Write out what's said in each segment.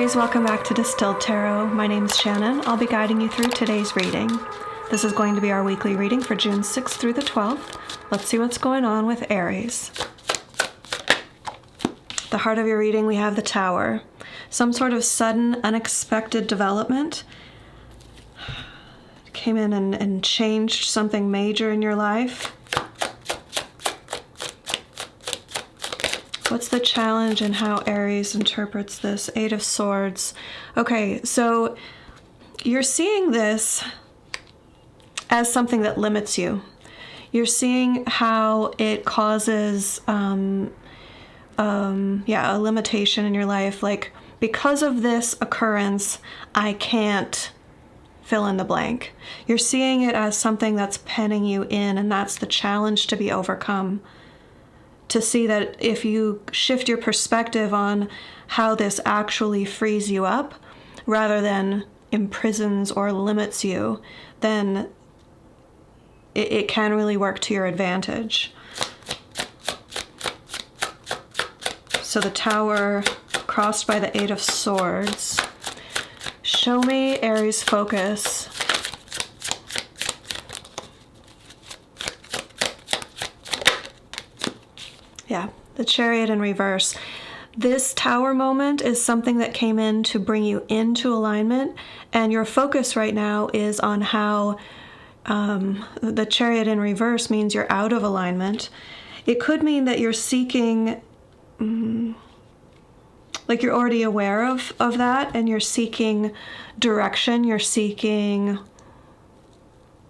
Aries, welcome back to Distilled Tarot. My name is Shannon. I'll be guiding you through today's reading. This is going to be our weekly reading for June 6th through the 12th. Let's see what's going on with Aries. At the heart of your reading, we have the Tower. Some sort of sudden, unexpected development came in and changed something major in your life. What's the challenge and how Aries interprets this? Eight of Swords. Okay, so you're seeing this as something that limits you. You're seeing how it causes a limitation in your life. Like, because of this occurrence, I can't fill in the blank. You're seeing it as something that's penning you in, and that's the challenge to be overcome. To see that if you shift your perspective on how this actually frees you up rather than imprisons or limits you, then it can really work to your advantage. So the Tower crossed by the Eight of Swords. Show me Aries focus. Yeah, the Chariot in reverse. This Tower moment is something that came in to bring you into alignment, and your focus right now is on how the Chariot in reverse means you're out of alignment. It could mean that you're seeking, like you're already aware of that, and you're seeking direction, you're seeking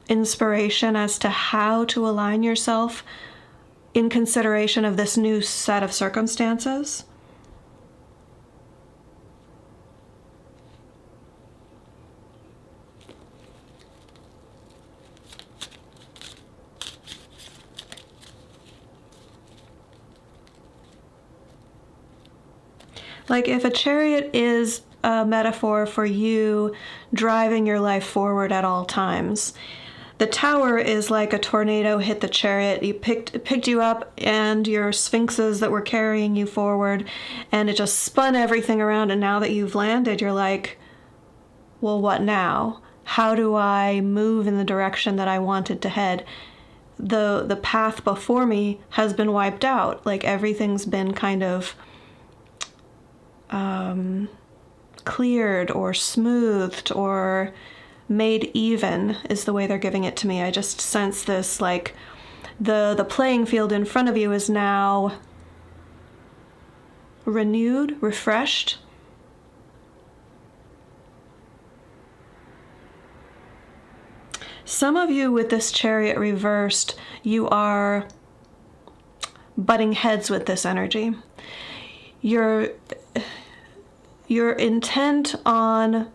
inspiration as to how to align yourself in consideration of this new set of circumstances. Like, if a chariot is a metaphor for you driving your life forward at all times, the Tower is like a tornado hit the chariot. It picked you up and your sphinxes that were carrying you forward, and it just spun everything around. And now that you've landed, you're like, well, what now? How do I move in the direction that I wanted to head? The path before me has been wiped out. Like, everything's been kind of cleared or smoothed or made even, is the way they're giving it to me. I just sense this, like the playing field in front of you is now renewed, refreshed. Some of you with this Chariot reversed, you are butting heads with this energy. You're intent on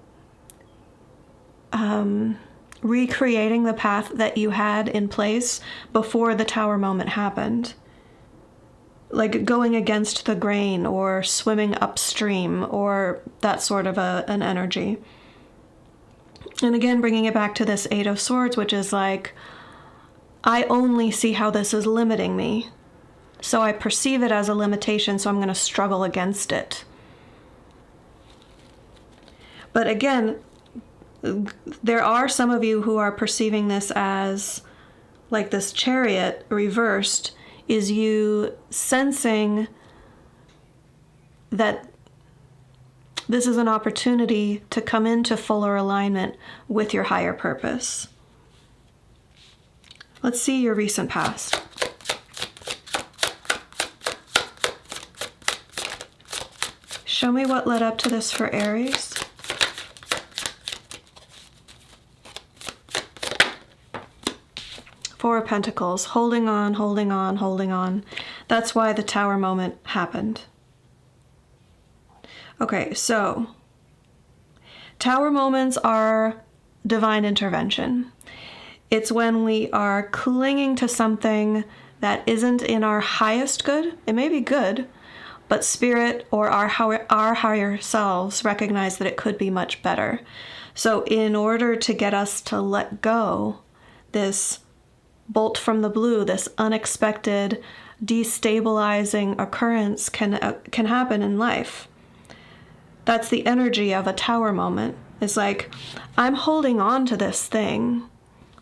recreating the path that you had in place before the Tower moment happened. Like going against the grain or swimming upstream or that sort of an energy. And again, bringing it back to this Eight of Swords, which is like, I only see how this is limiting me. So I perceive it as a limitation, so I'm going to struggle against it. But again, there are some of you who are perceiving this as, like, this Chariot reversed is you sensing that this is an opportunity to come into fuller alignment with your higher purpose. Let's see your recent past. Show me what led up to this for Aries. Four of Pentacles, holding on, holding on, holding on. That's why the Tower moment happened. Okay, so Tower moments are divine intervention. It's when we are clinging to something that isn't in our highest good. It may be good, but Spirit or our higher selves recognize that it could be much better. So in order to get us to let go, this bolt from the blue, this That's the energy of a Tower moment. It's like, I'm holding on to this thing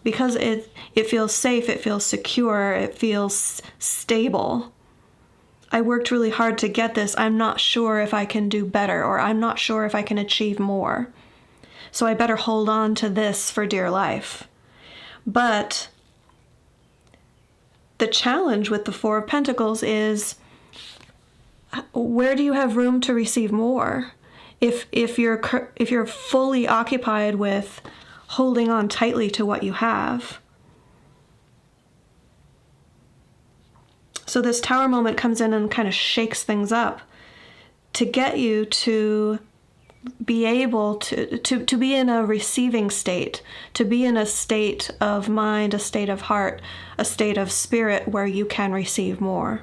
because it feels safe, it feels secure, it feels stable. I worked really hard to get this. I'm not sure if I can do better, or I'm not sure if I can achieve more. So I better hold on to this for dear life. But the challenge with the Four of Pentacles is, where do you have room to receive more? If you're fully occupied with holding on tightly to what you have. So this Tower moment comes in and kind of shakes things up to get you to be able to be in a receiving state, to be in a state of mind, a state of heart, a state of spirit where you can receive more.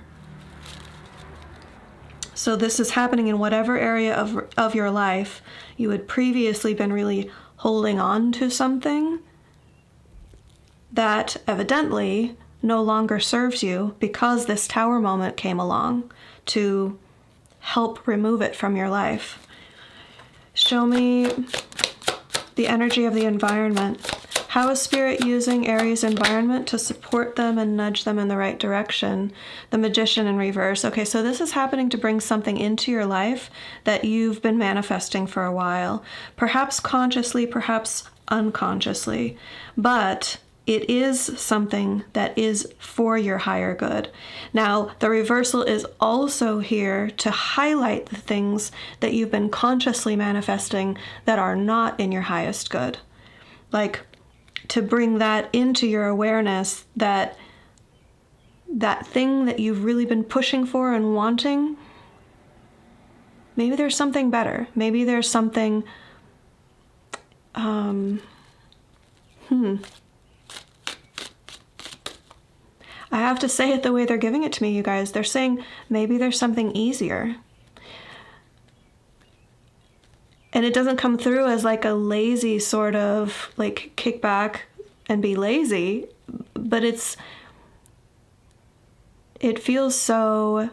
So this is happening in whatever area of your life you had previously been really holding on to something that evidently no longer serves you, because this Tower moment came along to help remove it from your life. Show me the energy of the environment. How is Spirit using Aries' environment to support them and nudge them in the right direction? The Magician in reverse. Okay, so this is happening to bring something into your life that you've been manifesting for a while. Perhaps consciously, perhaps unconsciously. But it is something that is for your higher good. Now, the reversal is also here to highlight the things that you've been consciously manifesting that are not in your highest good. Like, to bring that into your awareness, that thing that you've really been pushing for and wanting, maybe there's something better. Maybe there's something, I have to say it the way they're giving it to me, you guys. They're saying maybe there's something easier. And it doesn't come through as like a lazy sort of like kick back and be lazy, but it feels so,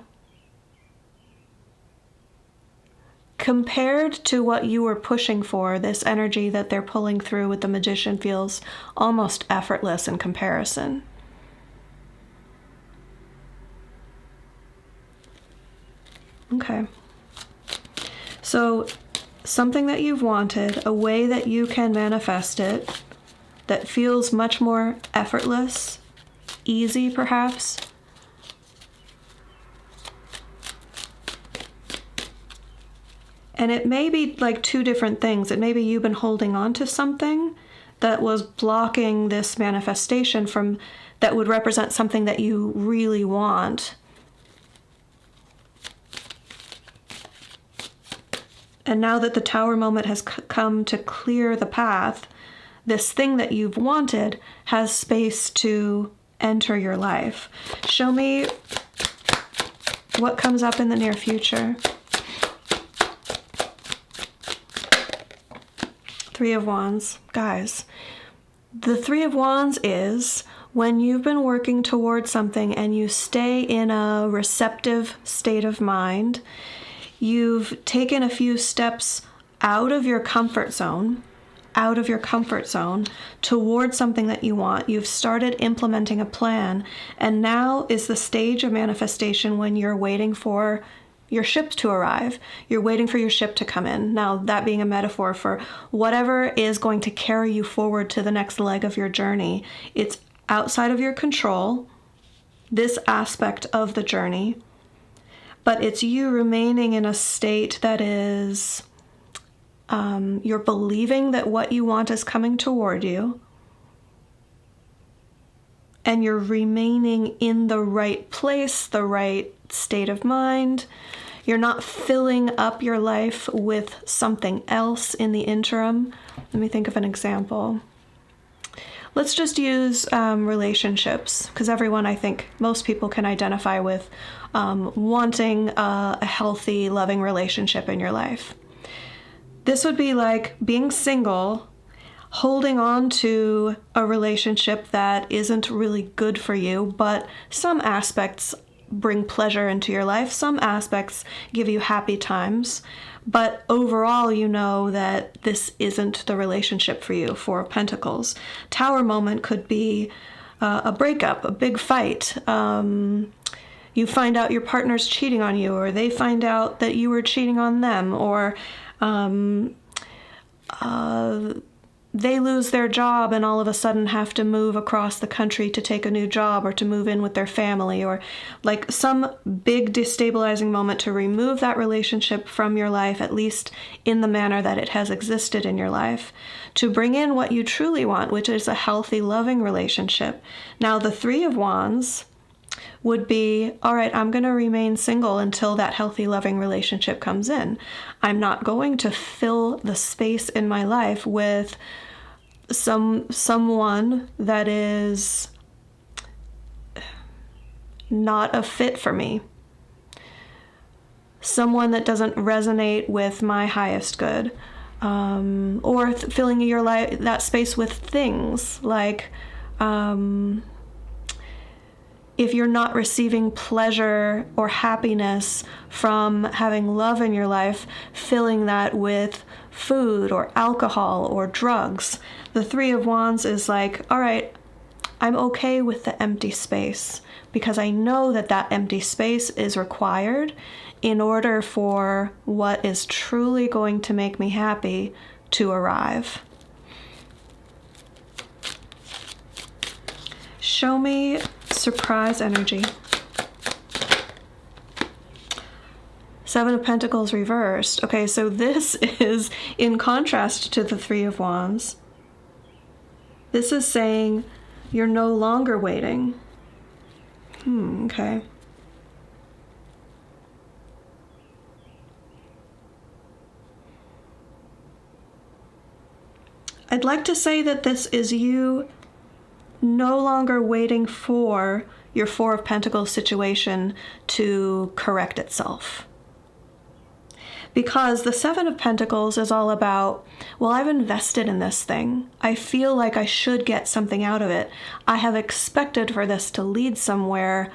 compared to what you were pushing for, this energy that they're pulling through with the Magician feels almost effortless in comparison. Okay. So something that you've wanted, a way that you can manifest it, that feels much more effortless, easy perhaps. And it may be like two different things. It may be you've been holding on to something that was blocking this manifestation from, that would represent something that you really want. And now that the Tower moment has come to clear the path, this thing that you've wanted has space to enter your life. Show me what comes up in the near future. Three of Wands. Guys, the Three of Wands is when you've been working towards something and you stay in a receptive state of mind. You've taken a few steps out of your comfort zone towards something that you want. You've started implementing a plan, and now is the stage of manifestation when you're waiting for your ship to arrive. You're waiting for your ship to come in. Now, that being a metaphor for whatever is going to carry you forward to the next leg of your journey. It's outside of your control, this aspect of the journey. But it's you remaining in a state that is, you're believing that what you want is coming toward you. And you're remaining in the right place, the right state of mind. You're not filling up your life with something else in the interim. Let me think of an example. Let's just use relationships, because everyone, I think, most people can identify with wanting a healthy, loving relationship in your life. This would be like being single, holding on to a relationship that isn't really good for you, but some aspects bring pleasure into your life. Some aspects give you happy times. But overall, you know that this isn't the relationship for you. Four of Pentacles. Tower moment could be a breakup, a big fight. You find out your partner's cheating on you, or they find out that you were cheating on them, or they lose their job and all of a sudden have to move across the country to take a new job or to move in with their family, or like some big destabilizing moment to remove that relationship from your life, at least in the manner that it has existed in your life, to bring in what you truly want, which is a healthy, loving relationship. Now, the Three of Wands would be, all right, I'm going to remain single until that healthy, loving relationship comes in. I'm not going to fill the space in my life with someone that is not a fit for me. Someone that doesn't resonate with my highest good. Or filling your life, that space with things like, if you're not receiving pleasure or happiness from having love in your life, filling that with food or alcohol or drugs. The Three of Wands is like, all right, I'm okay with the empty space because I know that that empty space is required in order for what is truly going to make me happy to arrive. Show me surprise energy. Seven of Pentacles reversed. Okay, so this is in contrast to the Three of Wands. This is saying you're no longer waiting. Okay. I'd like to say that this is you no longer waiting for your Four of Pentacles situation to correct itself. Because the Seven of Pentacles is all about, well, I've invested in this thing. I feel like I should get something out of it. I have expected for this to lead somewhere,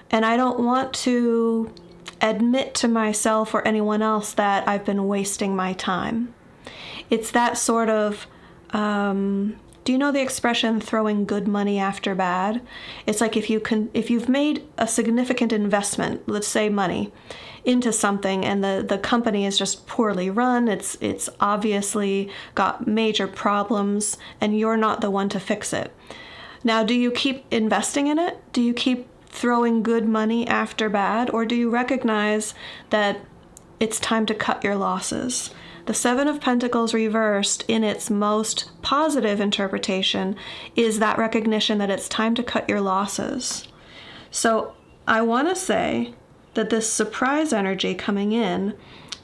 and I don't want to admit to myself or anyone else that I've been wasting my time. It's that sort of, do you know the expression throwing good money after bad? It's like if you've made a significant investment, let's say money, into something and the company is just poorly run, it's obviously got major problems and you're not the one to fix it. Now, do you keep investing in it? Do you keep throwing good money after bad? Or do you recognize that it's time to cut your losses? The Seven of Pentacles reversed in its most positive interpretation is that recognition that it's time to cut your losses. So I want to say that this surprise energy coming in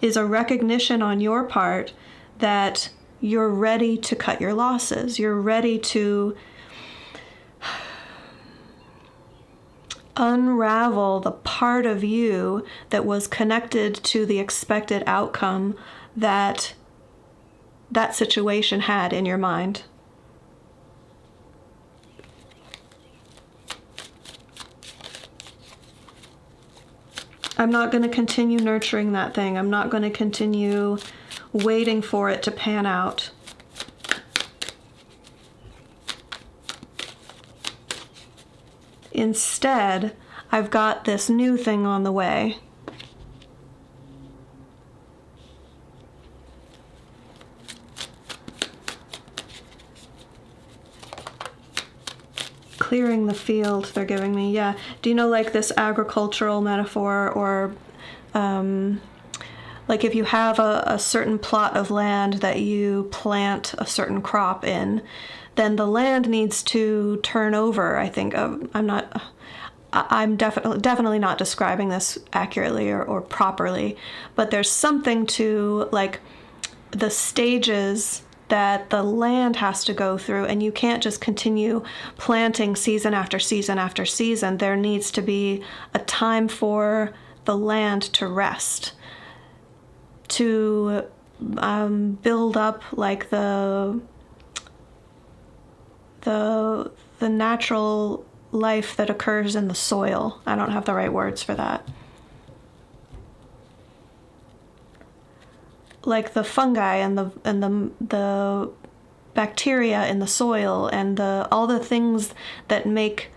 is a recognition on your part that you're ready to cut your losses. You're ready to unravel the part of you that was connected to the expected outcome that situation had in your mind. I'm not going to continue nurturing that thing. I'm not going to continue waiting for it to pan out. Instead, I've got this new thing on the way. Clearing the field, they're giving me, yeah. Do you know, like this agricultural metaphor, or like if you have a certain plot of land that you plant a certain crop in, then the land needs to turn over, I think. I'm definitely not describing this accurately or properly, but there's something to like the stages that the land has to go through, and you can't just continue planting season after season after season. There needs to be a time for the land to rest, to build up like the natural life that occurs in the soil. I don't have the right words for that. Like the fungi and the bacteria in the soil and all the things that make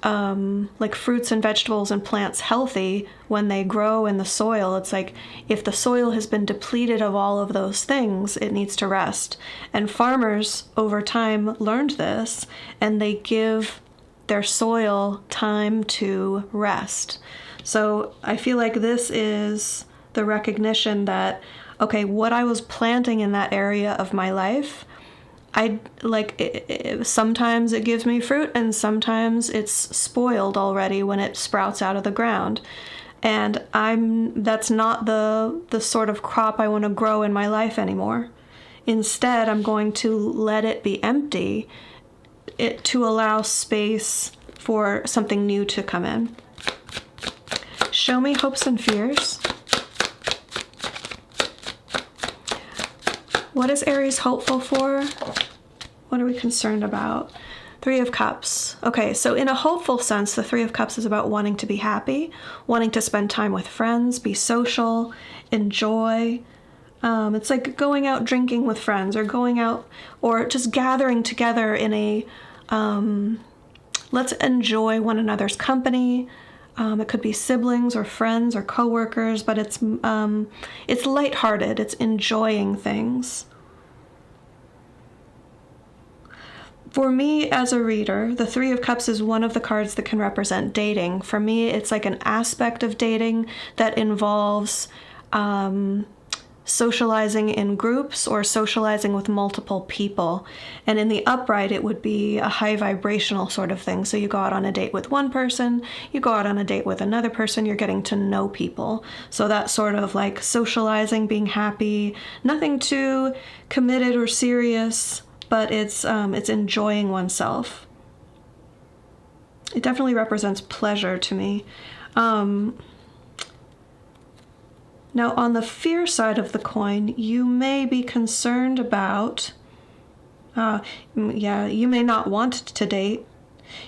like fruits and vegetables and plants healthy when they grow in the soil. It's like if the soil has been depleted of all of those things, it needs to rest. And farmers over time learned this, and they give their soil time to rest. So I feel like this is the recognition that, okay, what I was planting in that area of my life, sometimes it gives me fruit and sometimes it's spoiled already when it sprouts out of the ground. And that's not the sort of crop I want to grow in my life anymore. Instead, I'm going to let it be empty, to allow space for something new to come in. Show me hopes and fears. What is Aries hopeful for? What are we concerned about? Three of Cups. Okay, so in a hopeful sense, the Three of Cups is about wanting to be happy, wanting to spend time with friends, be social, enjoy. It's like going out drinking with friends, or going out, or just gathering together in a, let's enjoy one another's company. It could be siblings or friends or coworkers, but it's lighthearted. It's enjoying things. For me as a reader, the Three of Cups is one of the cards that can represent dating. For me, it's like an aspect of dating that involves socializing in groups or socializing with multiple people. And in the upright, it would be a high vibrational sort of thing. So you go out on a date with one person, you go out on a date with another person, you're getting to know people. So that's sort of like socializing, being happy, nothing too committed or serious, but it's enjoying oneself. It definitely represents pleasure to me. Now, on the fear side of the coin, you may be concerned about, you may not want to date.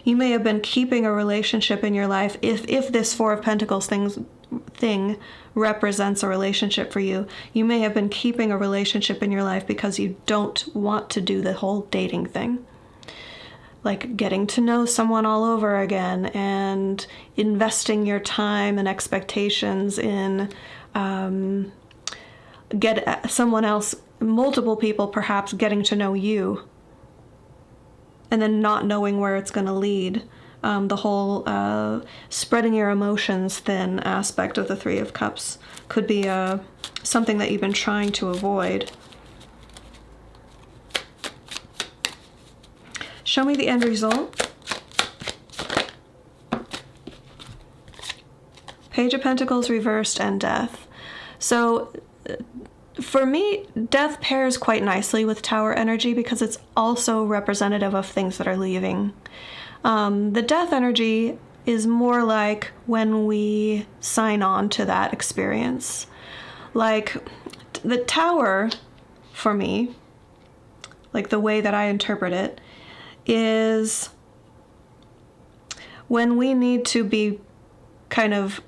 You may have been keeping a relationship in your life. If this Four of Pentacles thing represents a relationship for you, you may have been keeping a relationship in your life because you don't want to do the whole dating thing. Like getting to know someone all over again and investing your time and expectations in get someone else, multiple people perhaps, getting to know you, and then not knowing where it's going to lead. The whole spreading your emotions thin aspect of the Three of Cups could be something that you've been trying to avoid. Show me the end result. Page of Pentacles reversed and Death. So for me, Death pairs quite nicely with Tower energy because it's also representative of things that are leaving. The Death energy is more like when we sign on to that experience. Like the Tower, for me, like the way that I interpret it, is when we need to be kind of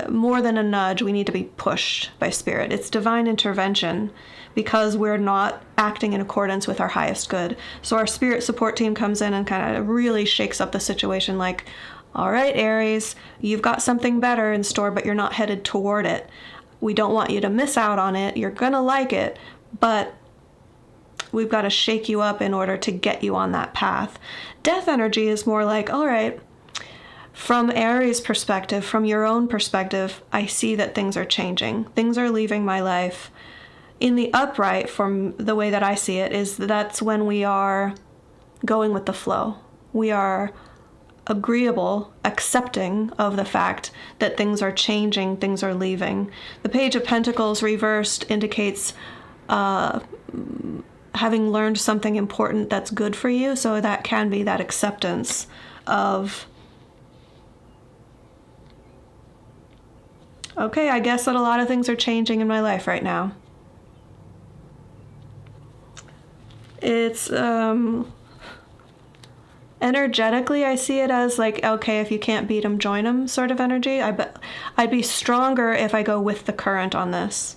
more than a nudge, we need to be pushed by spirit. It's divine intervention because we're not acting in accordance with our highest good. So our spirit support team comes in and kind of really shakes up the situation, like, all right, Aries, you've got something better in store, but you're not headed toward it. We don't want you to miss out on it. You're gonna like it, but we've got to shake you up in order to get you on that path. Death energy is more like, all right, from Aries' perspective, from your own perspective, I see that things are changing. Things are leaving my life. In the upright, from the way that I see it, is that's when we are going with the flow. We are agreeable, accepting of the fact that things are changing, things are leaving. The Page of Pentacles reversed indicates having learned something important that's good for you, so that can be that acceptance of, okay, I guess that a lot of things are changing in my life right now. It's Energetically, I see it as like, okay, if you can't beat them, join them sort of energy. I'd be stronger if I go with the current on this.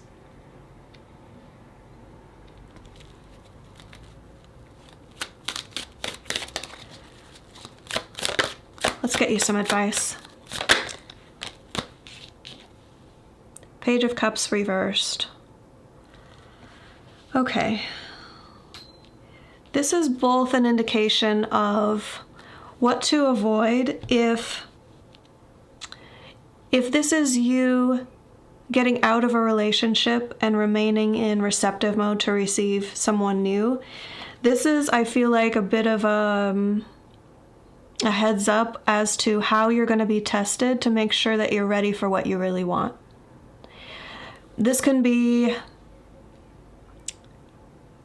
Let's get you some advice. Page of Cups reversed. Okay. This is both an indication of what to avoid if this is you getting out of a relationship and remaining in receptive mode to receive someone new. This is, I feel like, a bit of a heads up as to how you're going to be tested to make sure that you're ready for what you really want. This can be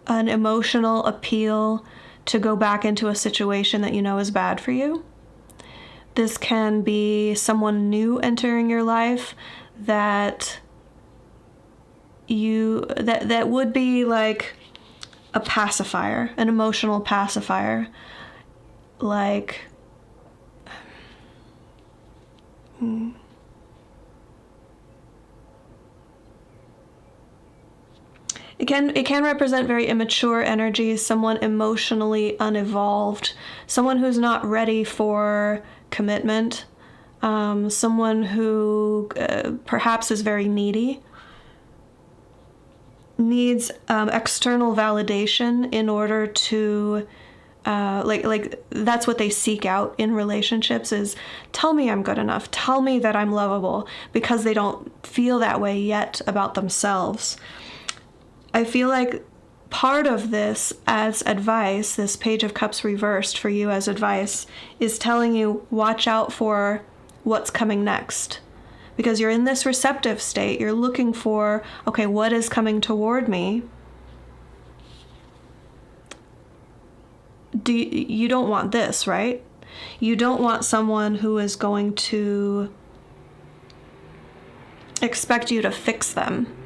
an emotional appeal to go back into a situation that you know is bad for you. This can be someone new entering your life that that would be like a pacifier, an emotional pacifier. Like It can represent very immature energies, someone emotionally unevolved, someone who's not ready for commitment, someone who perhaps is very needy, needs external validation in order to like that's what they seek out in relationships, is tell me I'm good enough, tell me that I'm lovable, because they don't feel that way yet about themselves. I feel like part of this as advice, this Page of Cups reversed for you as advice, is telling you watch out for what's coming next. Because you're in this receptive state, you're looking for, okay, what is coming toward me? You don't want this, right? You don't want someone who is going to expect you to fix them.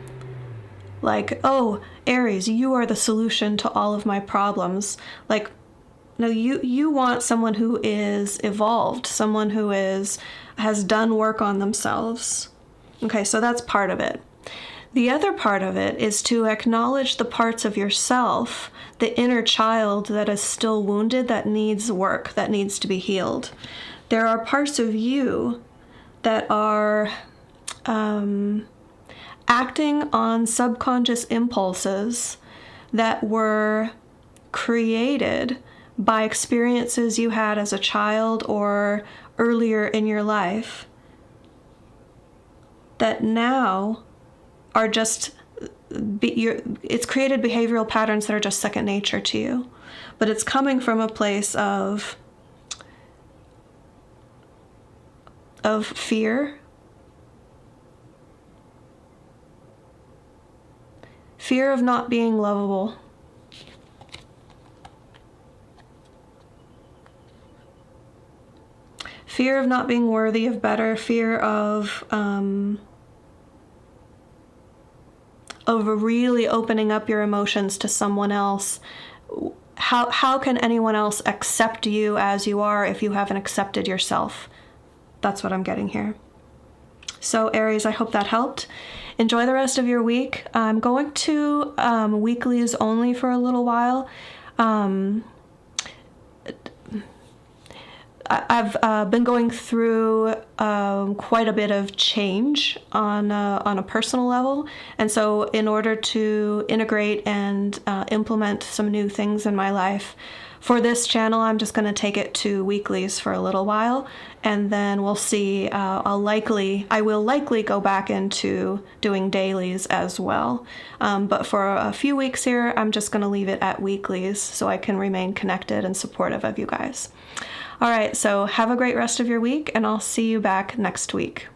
Like, oh, Aries, you are the solution to all of my problems. Like, no, you want someone who is evolved, someone who has done work on themselves. Okay, so that's part of it. The other part of it is to acknowledge the parts of yourself, the inner child that is still wounded, that needs work, that needs to be healed. There are parts of you that are acting on subconscious impulses that were created by experiences you had as a child or earlier in your life, that now are just, it's created behavioral patterns that are just second nature to you. But it's coming from a place of fear. Fear of not being lovable. Fear of not being worthy of better. Fear of really opening up your emotions to someone else. How can anyone else accept you as you are if you haven't accepted yourself? That's what I'm getting here. So Aries, I hope that helped. Enjoy the rest of your week. I'm going to weeklies only for a little while. I've been going through quite a bit of change on a personal level, and so in order to integrate and implement some new things in my life, for this channel, I'm just going to take it to weeklies for a little while, and then we'll see. I will likely go back into doing dailies as well. But for a few weeks here, I'm just going to leave it at weeklies so I can remain connected and supportive of you guys. All right, so have a great rest of your week, and I'll see you back next week.